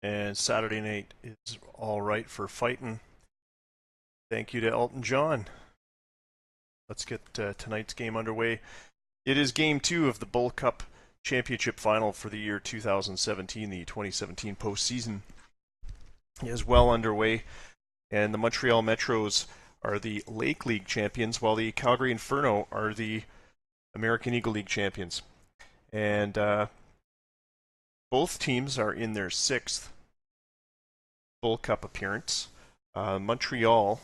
and Saturday night is all right for fighting. Thank you to Elton John. Let's get tonight's game underway. It is game 2 of the Bull Cup Championship Final for the year 2017. The 2017 postseason is well underway, and the Montreal Metros are the Lake League champions, while the Calgary Inferno are the American Eagle League champions. And both teams are in their 6th Bull Cup appearance. Montreal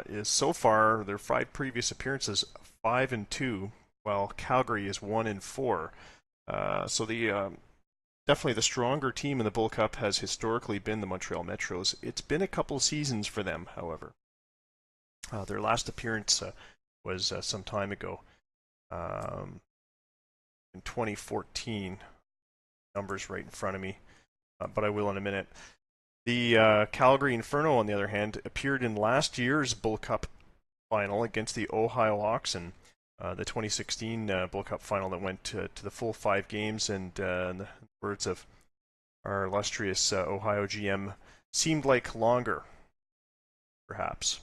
is so far their 5 previous appearances 5-2, while Calgary is 1-4. So the definitely the stronger team in the Bull Cup has historically been the Montreal Metros. It's been a couple seasons for them, however. Their last appearance was some time ago, in 2014. Numbers right in front of me, but I will in a minute. The Calgary Inferno, on the other hand, appeared in last year's Bull Cup final against the Ohio Oxen, the 2016 Bull Cup final that went to the full 5 games, and in the words of our illustrious Ohio GM, seemed like longer, perhaps.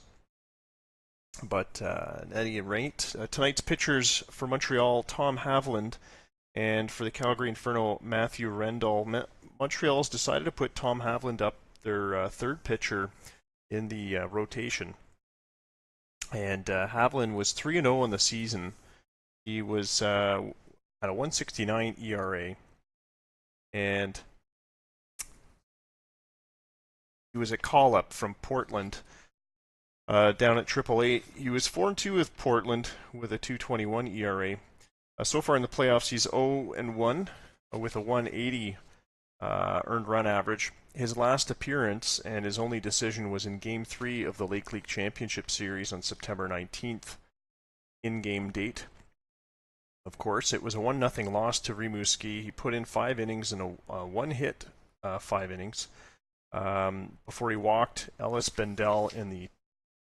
But at any rate, tonight's pitchers for Montreal, Tom Haviland, and for the Calgary Inferno, Matthew Rendall. Montreal's decided to put Tom Haviland up, their third pitcher, in the rotation. And Haviland was 3-0 in the season. He was at a 1.69 ERA, and he was a call-up from Portland down at AAA. He was 4-2 with Portland with a 2.21 ERA. So far in the playoffs, he's 0-1 with a 180 earned run average. His last appearance and his only decision was in Game 3 of the Lake League Championship Series on September 19th. In-game date. Of course, it was a 1-0 loss to Rimouski. He put in 5 innings and a one-hit 5 innings before he walked. Ellis Bendel in the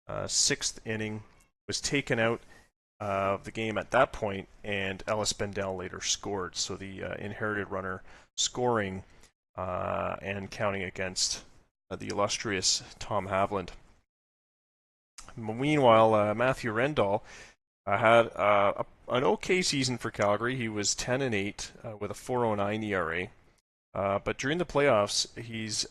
6th inning was taken out of the game at that point, and Ellis Bendel later scored. So the inherited runner scoring and counting against the illustrious Tom Haviland. Meanwhile, Matthew Rendall had an okay season for Calgary. He was 10-8 with a 4.09 ERA. But during the playoffs, he's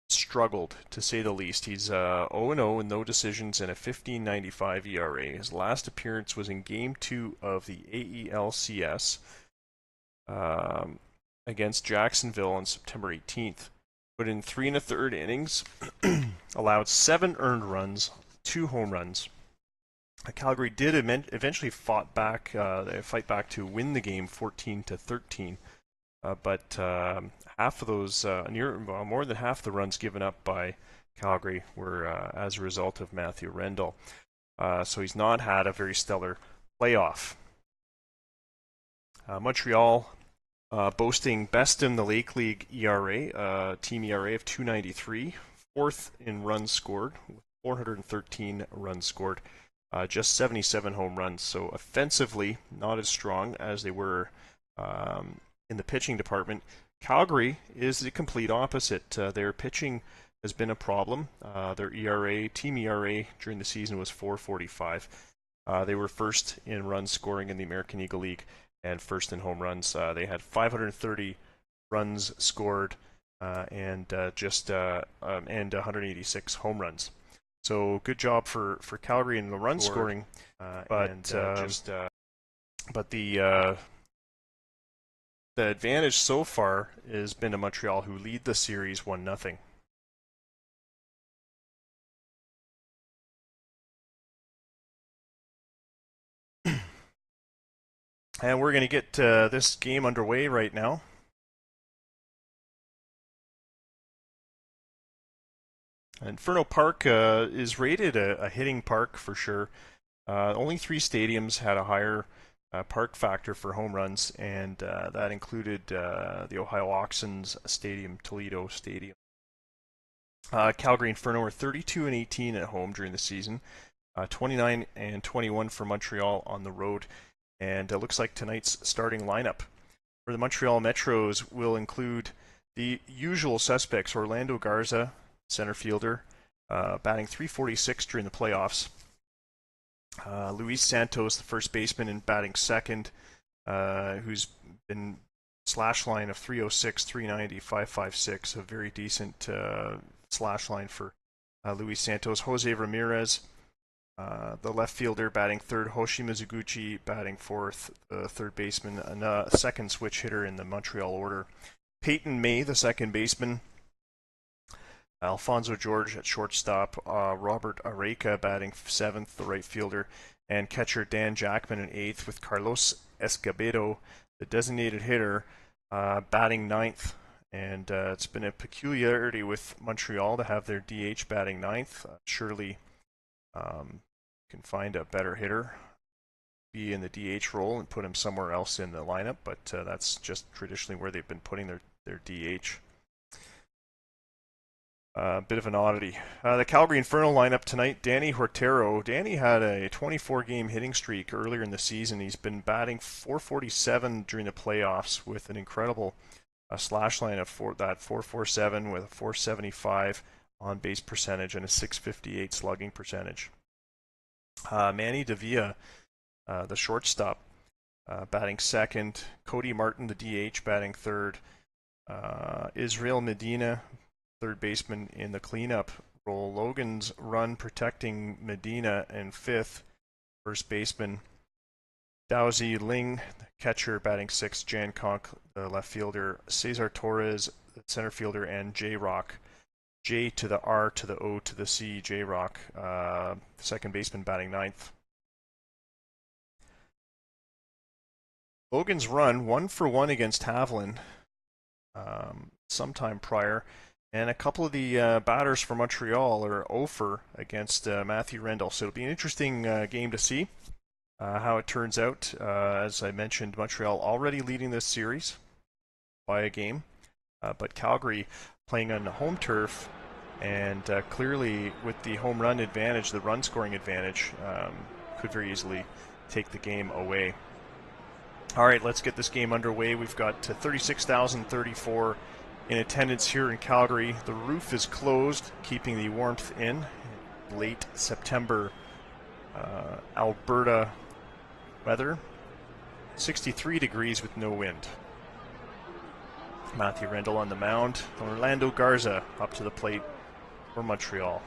struggled, to say the least. He's 0-0 with no decisions and a 15.95 ERA. His last appearance was in Game 2 of the AELCS against Jacksonville on September 18th. Put in 3 1/3 innings, allowed 7 earned runs, 2 home runs. Calgary did eventually fight back to win the game 14-13. But half of those, more than half the runs given up by Calgary were as a result of Matthew Rendall. So he's not had a very stellar playoff. Montreal boasting best in the Lake League ERA, team ERA of 2.93, 4th in runs scored, 413 runs scored, just 77 home runs. So offensively, not as strong as they were in the pitching department. Calgary is the complete opposite. Their pitching has been a problem. Their ERA, team ERA during the season was 4.45. They were first in runs scoring in the American Eagle League and first in home runs. They had 530 runs scored and 186 home runs. So good job for Calgary in the run scoring, but the advantage so far has been to Montreal, who lead the series 1-0. And we're going to get this game underway right now. Inferno Park is rated a hitting park for sure. Only 3 stadiums had a higher park factor for home runs, and that included the Ohio Oxen's stadium, Toledo Stadium. Calgary Inferno were 32-18 at home during the season, 29-21 for Montreal on the road, and it looks like tonight's starting lineup for the Montreal Metros will include The usual suspects: Orlando Garza, center fielder, batting .346 during the playoffs. Luis Santos, the first baseman, and batting second, who's been slash line of .306, .390, .556, a very decent slash line for Luis Santos. Jose Ramirez, the left fielder, batting third. Hoshi Mizuguchi batting fourth, third baseman, and a second switch hitter in the Montreal order. Peyton May, the second baseman. Alfonso George at shortstop. Robert Areca batting seventh, the right fielder. And catcher Dan Jackman in eighth, with Carlos Escobedo, the designated hitter, batting ninth. And it's been a peculiarity with Montreal to have their DH batting ninth. Surely can find a better hitter, be in the DH role, and put him somewhere else in the lineup, but that's just traditionally where they've been putting their DH. Bit of an oddity. The Calgary Inferno lineup tonight: Danny Hortero. Danny had a 24-game hitting streak earlier in the season. He's been batting .447 during the playoffs with an incredible slash line of .447 with a .475 on-base percentage and a .658 slugging percentage. Manny Davia, the shortstop, batting second. Cody Martin, the DH, batting third. Israel Medina, third baseman, in the cleanup role. Logan's Run protecting Medina in fifth, first baseman. Dowsy Ling, the catcher, batting sixth. Jan Conk, the left fielder. Cesar Torres, the center fielder, and J-Rock. J to the R to the O to the C, J-Rock, second baseman, batting ninth. Logan's Run 1-for-1 against Haviland sometime prior, and a couple of the batters for Montreal are 0-for against Matthew Rendell. So it'll be an interesting game to see how it turns out. As I mentioned, Montreal already leading this series by a game, but Calgary playing on the home turf, and clearly with the home run advantage, the run scoring advantage, could very easily take the game away. All right, let's get this game underway. We've got 36,034 in attendance here in Calgary. The roof is closed, keeping the warmth in. Late September Alberta weather. 63 degrees with no wind. Matthew Rendell on the mound. Orlando Garza up to the plate for Montreal.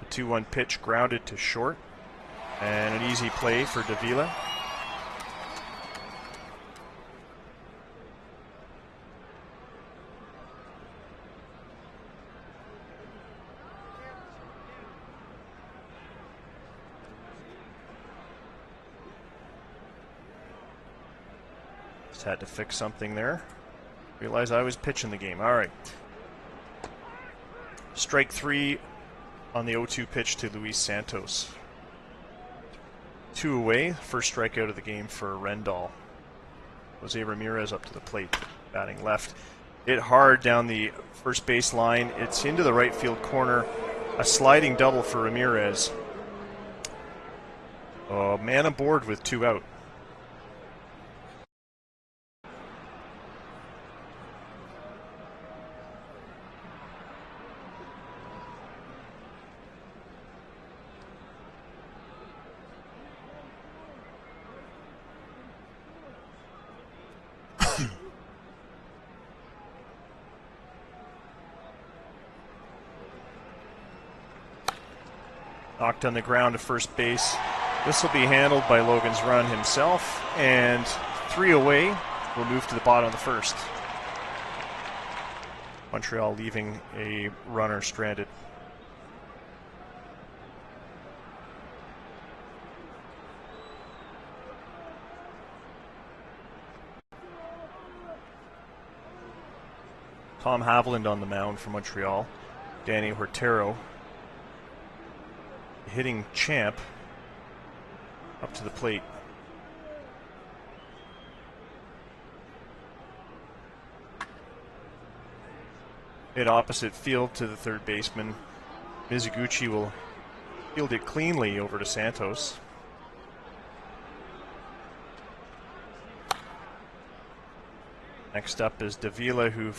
The 2-1 pitch grounded to short. And an easy play for Davila. Just had to fix something there. Realized I was pitching the game. All right. Strike three on the 0-2 pitch to Luis Santos. 2 away, first strikeout of the game for Rendell. Jose Ramirez up to the plate, batting left. Hit hard down the first base line. It's into the right field corner. A sliding double for Ramirez. Man aboard with 2 out. Knocked on the ground to first base. This will be handled by Logan's Run himself, and 3 away. We'll move to the bottom of the first. Montreal leaving a runner stranded. Tom Haviland on the mound for Montreal. Danny Hortero, hitting champ, up to the plate. Hit opposite field to the third baseman. Mizuguchi will field it cleanly over to Santos. Next up is Davila, who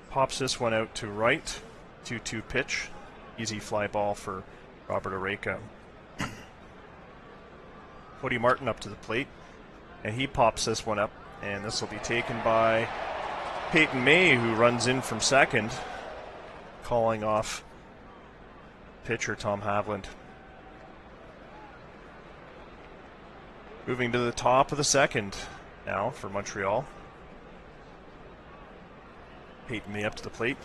pops this one out to right. 2-2 pitch. Easy fly ball for Robert Areca. Cody Martin up to the plate, and he pops this one up, and this will be taken by Peyton May, who runs in from second, calling off pitcher Tom Havland. Moving to the top of the second now for Montreal. Peyton May up to the plate.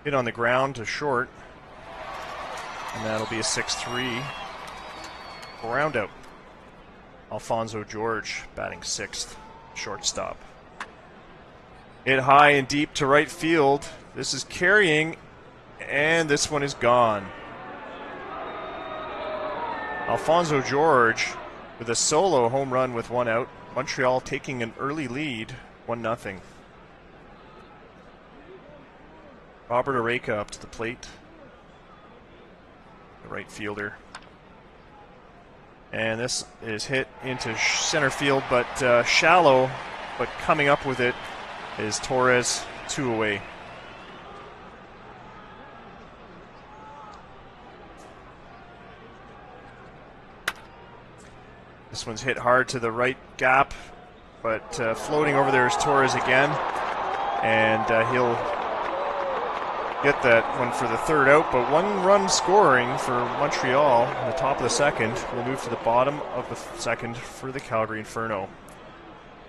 Hit on the ground to short, and that'll be a 6-3 ground out. Alfonso George batting sixth, shortstop. Hit high and deep to right field. This is carrying, and this one is gone. Alfonso George with a solo home run with one out. Montreal taking an early lead, 1-0. Robert Areca up to the plate, the right fielder. And this is hit into center field, but shallow, but coming up with it is Torres, 2 away. This one's hit hard to the right gap, but floating over there is Torres again, and he'll get that one for the third out, but 1 run scoring for Montreal in the top of the second. We'll move to the bottom of the second for the Calgary Inferno.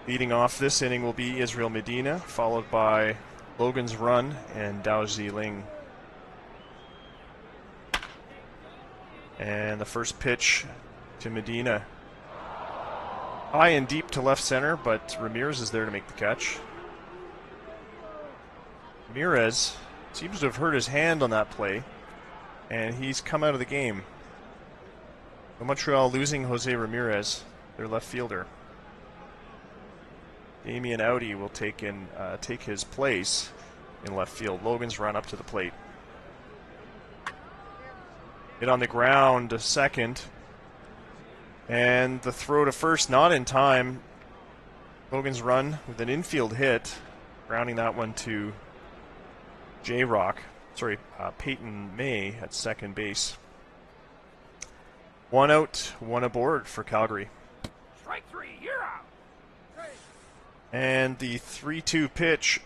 Leading off this inning will be Israel Medina, followed by Logan's Run and Dao Ziling. And the first pitch to Medina. High and deep to left center, but Ramirez is there to make the catch. Ramirez seems to have hurt his hand on that play, and he's come out of the game. The Montreal losing Jose Ramirez, their left fielder. Damian Audi will take his place in left field. Logan's Run up to the plate. Hit on the ground to second, and the throw to first not in time. Logan's Run with an infield hit, grounding that one to Peyton May at second base. 1 out, 1 aboard for Calgary. Strike 3, you're out. And the 3-2 pitch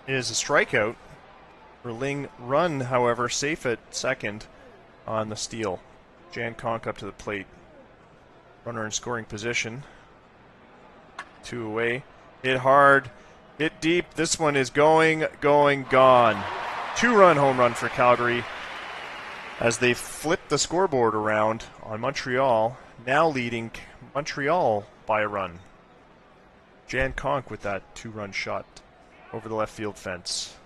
is a strikeout. Ling Run, however, safe at second on the steal. Jan Conk up to the plate. Runner in scoring position. 2 away. Hit hard. Hit deep. This one is going, gone. 2-run home run for Calgary as they flip the scoreboard around on Montreal, now leading Montreal by a run. Jan Conk with that 2-run shot over the left field fence.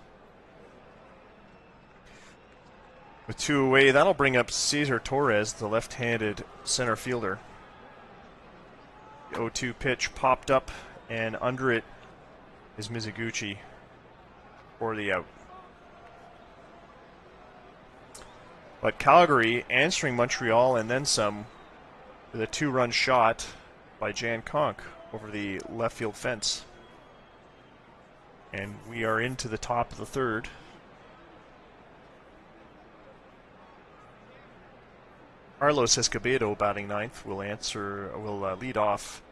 With 2 away, that'll bring up Cesar Torres, the left-handed center fielder. The 0-2 pitch popped up, and under it is Mizuguchi for the out. But Calgary answering Montreal and then some with a 2-run shot by Jan Conk over the left field fence. And we are into the top of the third. Carlos Escobedo batting ninth will lead off.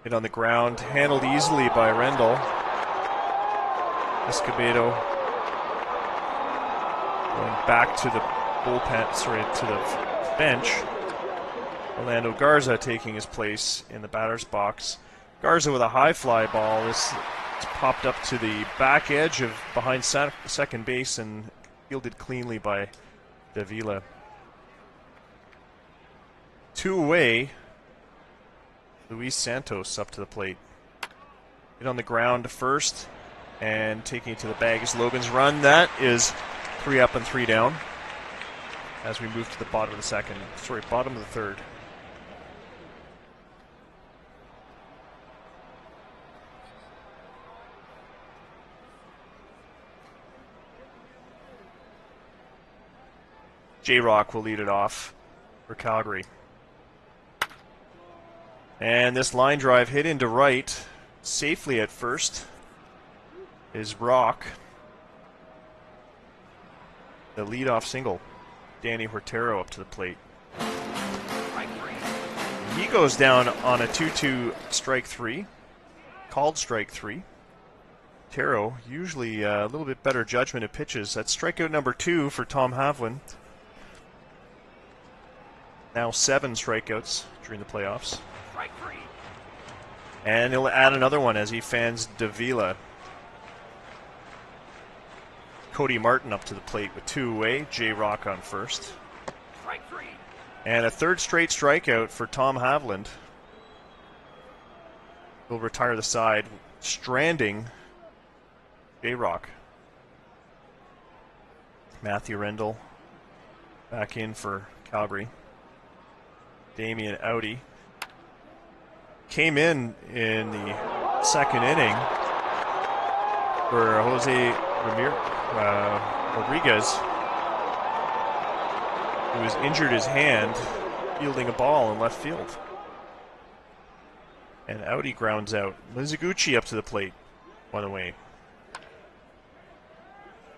Hit on the ground, handled easily by Rendell. Escobedo going back to the bullpen, to the bench. Orlando Garza taking his place in the batter's box. Garza with a high fly ball. This popped up to the back edge of behind second base and fielded cleanly by Davila. 2 away. Luis Santos up to the plate. Hit on the ground first, and taking it to the bag is Logan's Run. That is 3 up and 3 down as we move to the bottom of the third. J-Rock will lead it off for Calgary. And this line drive hit into right, safely at first, is Rock. The leadoff single. Danny Hortero up to the plate. He goes down on a 2-2 strike three. Called strike three. Hortero, usually a little bit better judgment of pitches. That's strikeout number 2 for Tom Havlin. Now 7 strikeouts during the playoffs. And he'll add another one as he fans Davila. Cody Martin up to the plate with 2 away. J-Rock on first. And a third straight strikeout for Tom Havland. He'll retire the side, stranding J-Rock. Matthew Rendell back in for Calgary. Damian Audi came in the second inning for Jose Rodriguez, who has injured his hand fielding a ball in left field. And Audi grounds out. Mizuguchi up to the plate, 1 away.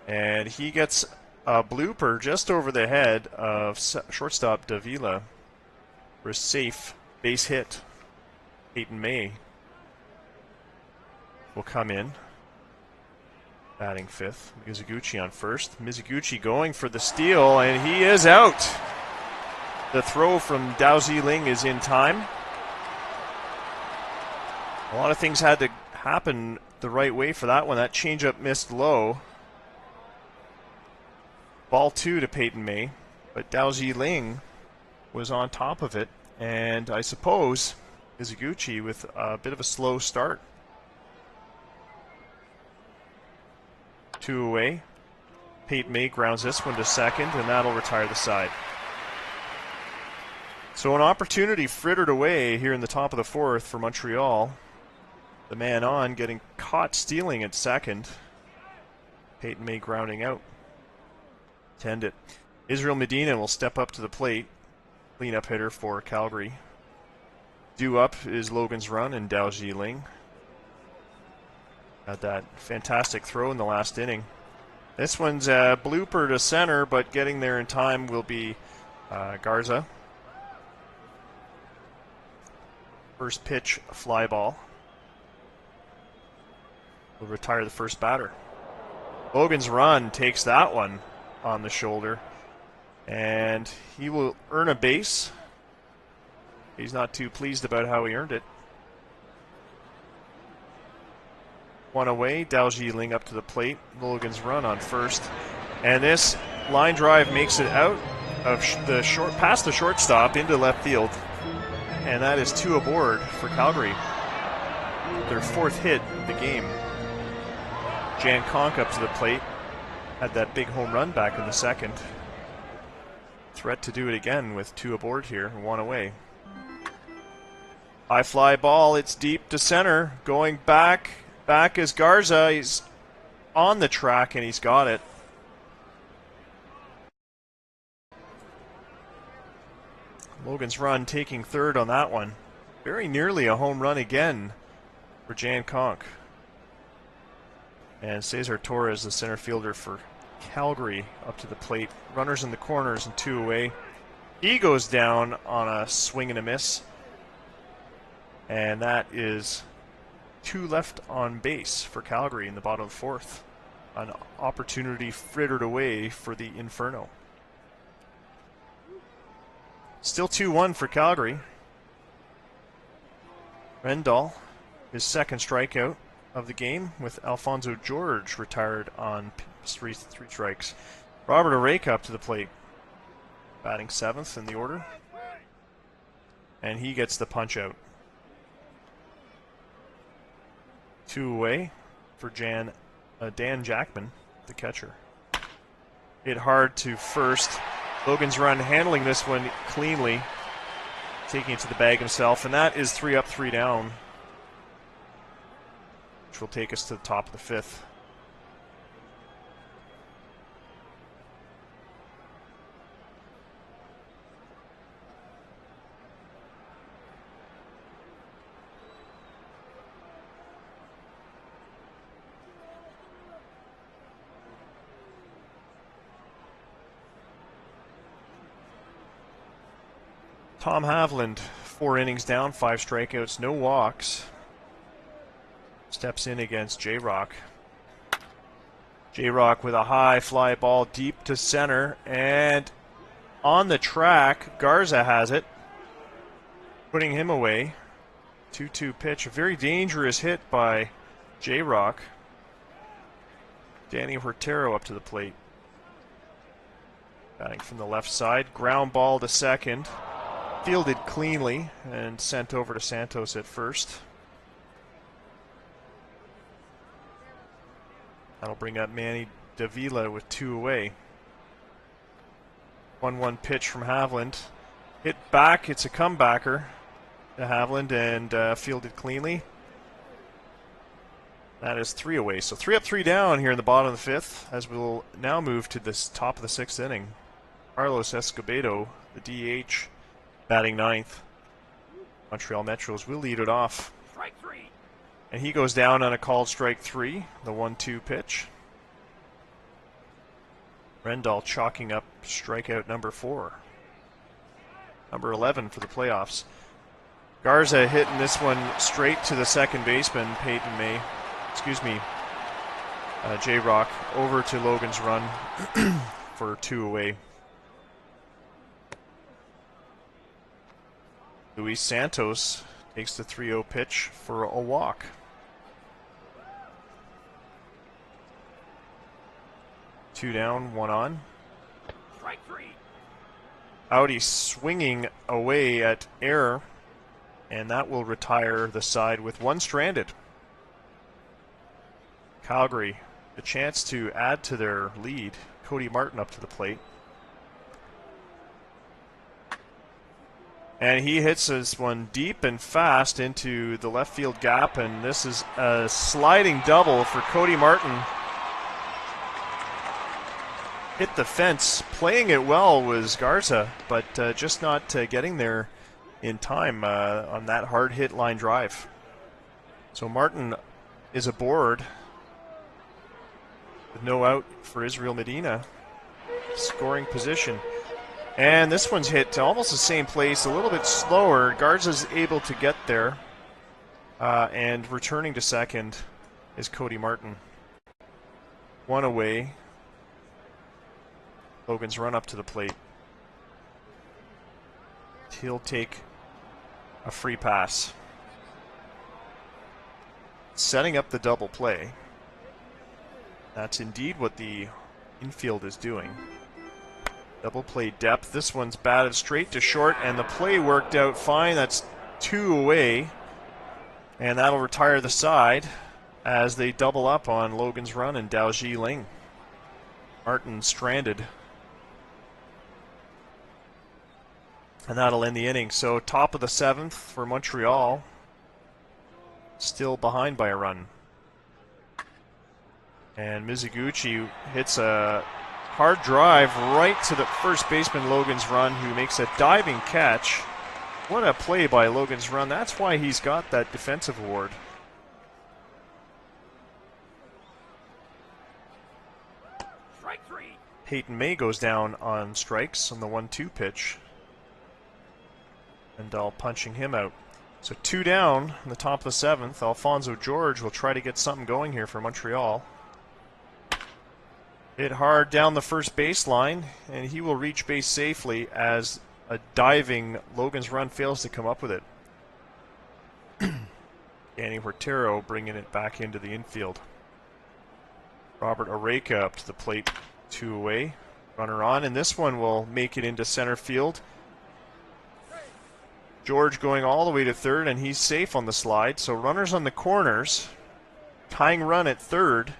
And he gets a blooper just over the head of shortstop Davila for a safe base hit. Peyton May will come in, batting 5th. Mizuguchi on first. Mizuguchi going for the steal, and he is out. The throw from Dao Ziling is in time. A lot of things had to happen the right way for that one. That changeup missed low. Ball 2 to Peyton May, but Dao Ziling was on top of it, and I suppose Mizuguchi with a bit of a slow start. 2 away. Peyton May grounds this one to second, and that'll retire the side. So an opportunity frittered away here in the top of the 4th for Montreal. The man on getting caught stealing at second. Peyton May grounding out. Tend it. Israel Medina will step up to the plate. Cleanup hitter for Calgary. Due up is Logan's Run and Dao Ziling. Had that fantastic throw in the last inning. This one's a blooper to center, but getting there in time will be Garza. First pitch, a fly ball. Will retire the first batter. Logan's Run takes that one on the shoulder, and he will earn a base. He's not too pleased about how he earned it. 1 away. Dao Ziling up to the plate. Logan's Run on first, and this line drive makes it out of past the shortstop into left field, and that is 2 aboard for Calgary. Their 4th hit of the game. Jan Conk up to the plate. Had that big home run back in the second. Threat to do it again with 2 aboard here, 1 away. High fly ball, it's deep to center. Going back is Garza. He's on the track and he's got it. Logan's Run taking 3rd on that one. Very nearly a home run again for Jan Conk. And Cesar Torres, the center fielder for Calgary, up to the plate. Runners in the corners and 2 away. He goes down on a swing and a miss. And that is 2 left on base for Calgary in the bottom 4th. An opportunity frittered away for the Inferno. Still 2-1 for Calgary. Rendell, his 2nd strikeout of the game, with Alfonso George retired on 3 strikes. Robert Areca up to the plate, batting 7th in the order, and he gets the punch out. 2 away for Dan Jackman, the catcher. Hit hard to first. Logan's Run handling this one cleanly, taking it to the bag himself, and that is 3 up, 3 down, which will take us to the top of the 5th. Tom Havland, 4 innings down, 5 strikeouts, no walks. Steps in against J-Rock. J-Rock with a high fly ball deep to center, and on the track, Garza has it, putting him away. 2-2 pitch, a very dangerous hit by J-Rock. Danny Hortero up to the plate. Batting from the left side, ground ball to second. Fielded cleanly and sent over to Santos at first. That'll bring up Manny Davila with 2 away. 1-1 pitch from Havland. Hit back, it's a comebacker to Havland and fielded cleanly. That is 3 away. So 3 up, 3 down here in the bottom of the 5th as we'll now move to this top of the 6th inning. Carlos Escobedo, the DH, batting 9th. Montreal Metros will lead it off. Strike 3. And he goes down on a called strike 3, the 1-2 pitch. Rendall chalking up strikeout number 4. Number 11 for the playoffs. Garza hitting this one straight to the second baseman, J-Rock, over to Logan's run for 2 away. Luis Santos takes the 3-0 pitch for a walk. Two down, 1 on. Strike 3. Audi swinging away at air, and that will retire the side with 1 stranded. Calgary, the chance to add to their lead. Cody Martin up to the plate. And he hits this one deep and fast into the left field gap, and this is a sliding double for Cody Martin. Hit the fence. Playing it well was Garza, but just not getting there in time on that hard hit line drive. So Martin is aboard with no out for Israel Medina. Scoring position. And this one's hit to almost the same place, a little bit slower. Garza's able to get there. And returning to second is Cody Martin. 1 away. Logan's run up to the plate. He'll take a free pass. Setting up the double play. That's indeed what the infield is doing. Double play depth. This one's batted straight to short, and the play worked out fine. That's 2 away, and that'll retire the side as they double up on Logan's run and Dao Ji Ling. Martin stranded. And that'll end the inning. So top of the 7th for Montreal. Still behind by a run. And Mizuguchi hits a hard drive right to the first baseman Logan's run, who makes a diving catch. What a play by Logan's run. That's why he's got that defensive award. Strike 3. Peyton May goes down on strikes on the 1-2 pitch. And Dahl punching him out. So 2 down in the top of the 7th. Alfonso George will try to get something going here for Montreal. Hit hard down the first baseline, and he will reach base safely as a diving Logan's run fails to come up with it. Danny Hortero bringing it back into the infield. Robert Areka up to the plate, 2 away. Runner on, and this one will make it into center field. George going all the way to third, and he's safe on the slide. So runners on the corners. Tying run at third.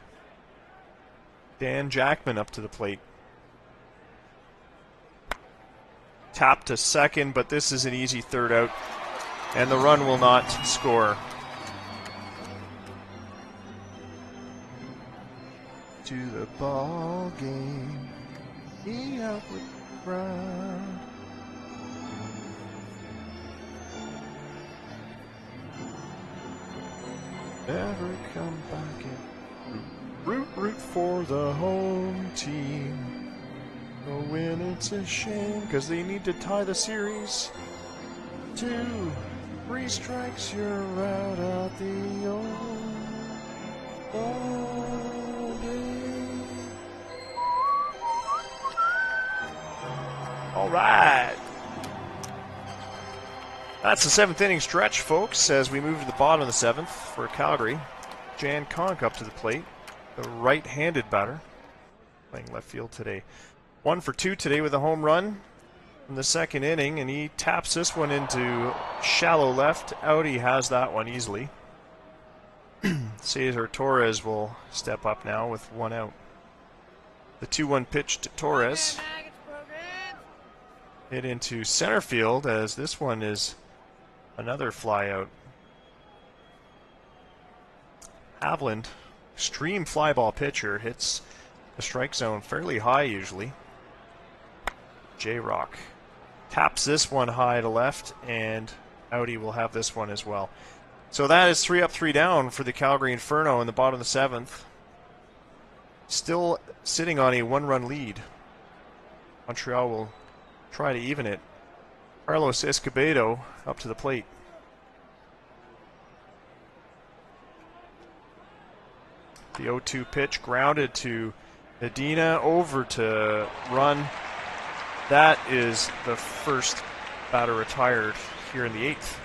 Dan Jackman up to the plate. Tap to second, but this is an easy third out. And the run will not score. To the ball game. Be out with the crowd. Never come back and root for the home team. Oh, when it's a shame, because they need to tie the series. 2, 3 strikes, you're out at the old ball game. All right. That's the 7th inning stretch, folks, as we move to the bottom of the 7th for Calgary. Jan Conk up to the plate, the right-handed batter, playing left field today. 1 for 2 today with a home run in the 2nd inning, and he taps this one into shallow left. Out, he has that one easily. Cesar Torres will step up now with 1 out. The 2-1 pitch to Torres. Hit into center field, as this one is another fly out. Havland, extreme fly ball pitcher, hits the strike zone fairly high usually. J-Rock taps this one high to left, and Audi will have this one as well. So that is 3 up, 3 down for the Calgary Inferno in the bottom of the 7th. Still sitting on a 1-run lead. Montreal will try to even it. Carlos Escobedo up to the plate. The 0-2 pitch grounded to Medina, over to Run. That is the first batter retired here in the 8th.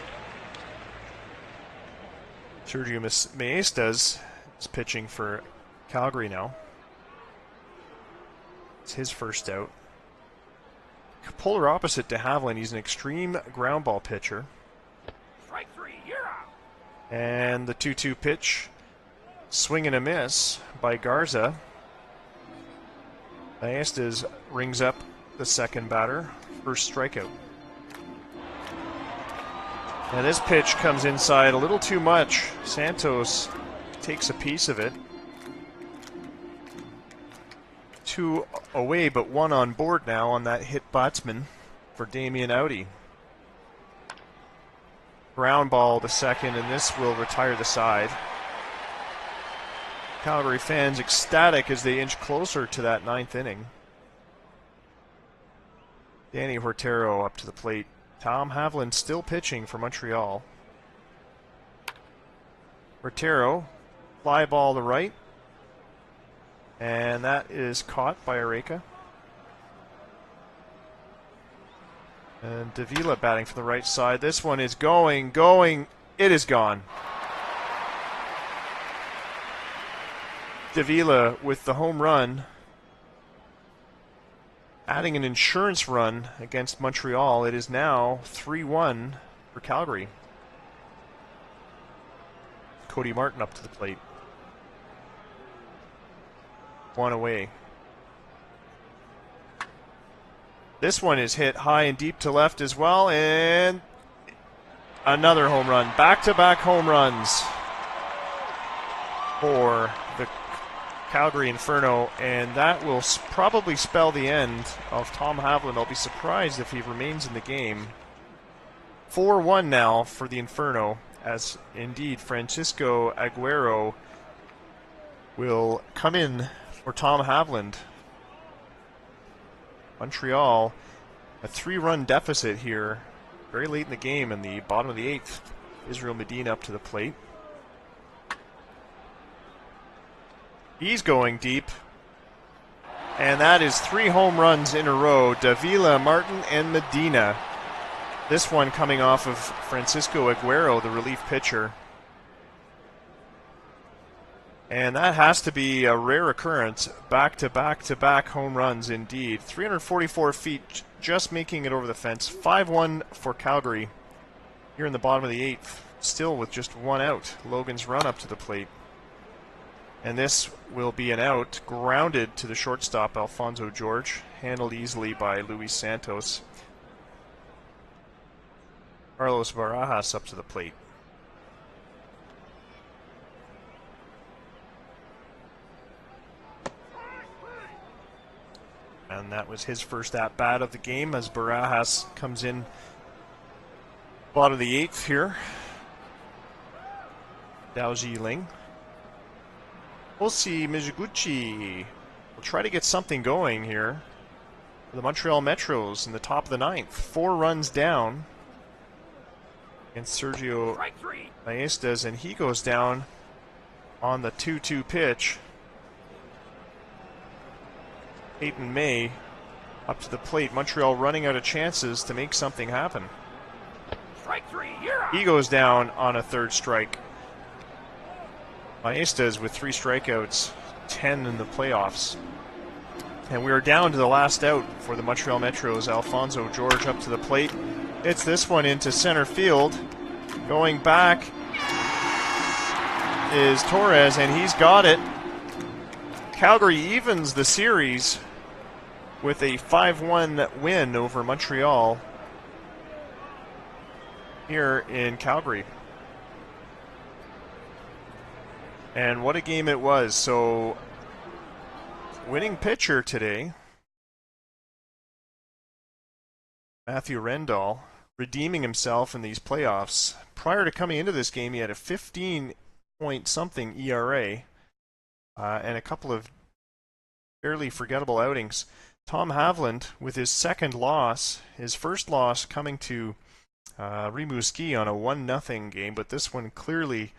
Sergio Maestas is pitching for Calgary now. It's his first out. Polar opposite to Havlin, he's an extreme ground ball pitcher. Strike 3, you're out. And the 2-2 pitch, swing and a miss by Garza. Maestas rings up the second batter, first strikeout. And this pitch comes inside a little too much. Santos takes a piece of it. 2 away, but 1 on board now on that hit batsman for Damian Audi. Ground ball to second, and this will retire the side. Calgary fans ecstatic as they inch closer to that 9th inning. Danny Hortero up to the plate. Tom Havlin still pitching for Montreal. Hortero, fly ball to right. And that is caught by Areca. And Davila batting from the right side. This one is going. It is gone. Davila with the home run, adding an insurance run against Montreal. It is now 3-1 for Calgary. Cody Martin up to the plate. 1 away. This one is hit high and deep to left as well, and another home run. Back-to-back home runs for the Calgary Inferno, and that will probably spell the end of Tom Havlin. I'll be surprised if he remains in the game. 4-1 now for the Inferno, as indeed Francisco Aguero will come in for Tom Havland. Montreal, a 3-run deficit here, very late in the game in the bottom of the 8th. Israel Medina up to the plate. He's going deep. And that is 3 home runs in a row. Davila, Martin, and Medina. This one coming off of Francisco Aguero, the relief pitcher. And that has to be a rare occurrence. Back-to-back-to-back home runs indeed. 344 feet, just making it over the fence. 5-1 for Calgary here in the bottom of the 8th. Still with just 1 out. Logan's run up to the plate. And this will be an out, grounded to the shortstop, Alfonso George, handled easily by Luis Santos. Carlos Barajas up to the plate. And that was his first at-bat of the game as Barajas comes in bottom of the 8th here. Dao Jiling. Osi Mizuguchi will try to get something going here for the Montreal Metros in the top of the 9th. 4 runs down. against Sergio Strike three. Maestas, and he goes down on the 2-2 pitch. Peyton May up to the plate. Montreal running out of chances to make something happen. Strike three. You're out. He goes down on a third strike. Maestas with 3 strikeouts, 10 in the playoffs. And we are down to the last out for the Montreal Metros. Alfonso George up to the plate. Hits this one into center field. Going back is Torres, and he's got it. Calgary evens the series with a 5-1 win over Montreal here in Calgary. And what a game it was. So, winning pitcher today, Matthew Rendall, redeeming himself in these playoffs. Prior to coming into this game, he had a 15-point-something ERA and a couple of fairly forgettable outings. Tom Havland with his second loss, his first loss coming to Rimouski on a 1-0 game, but this one clearly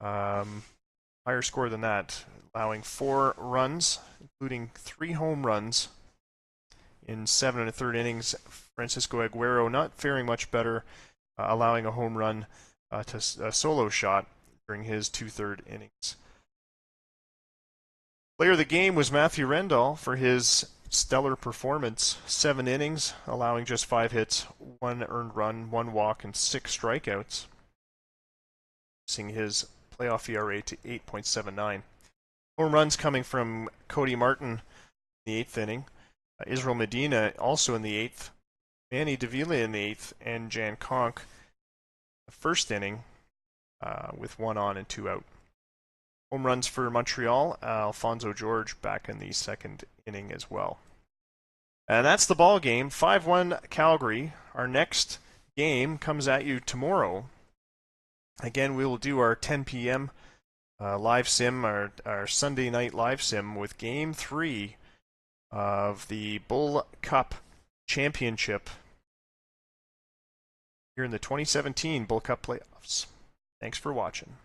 higher score than that, allowing 4 runs, including 3 home runs in 7 1/3 innings. Francisco Aguero not faring much better, allowing a home run to a solo shot during his 2/3 innings. Player of the game was Matthew Rendall for his stellar performance. 7 innings, allowing just 5 hits, 1 earned run, 1 walk, and 6 strikeouts, seeing his playoff ERA to 8.79. Home runs coming from Cody Martin in the 8th inning, Israel Medina also in the 8th, Manny Davila in the 8th, and Jan Conk the 1st inning with 1 on and 2 out. Home runs for Montreal, Alfonso George back in the 2nd inning as well. And that's the ball game. 5-1 Calgary. Our next game comes at you tomorrow. Again, we will do our 10 p.m. Live sim, our Sunday night live sim with Game 3 of the Bull Cup Championship here in the 2017 Bull Cup playoffs. Thanks for watching.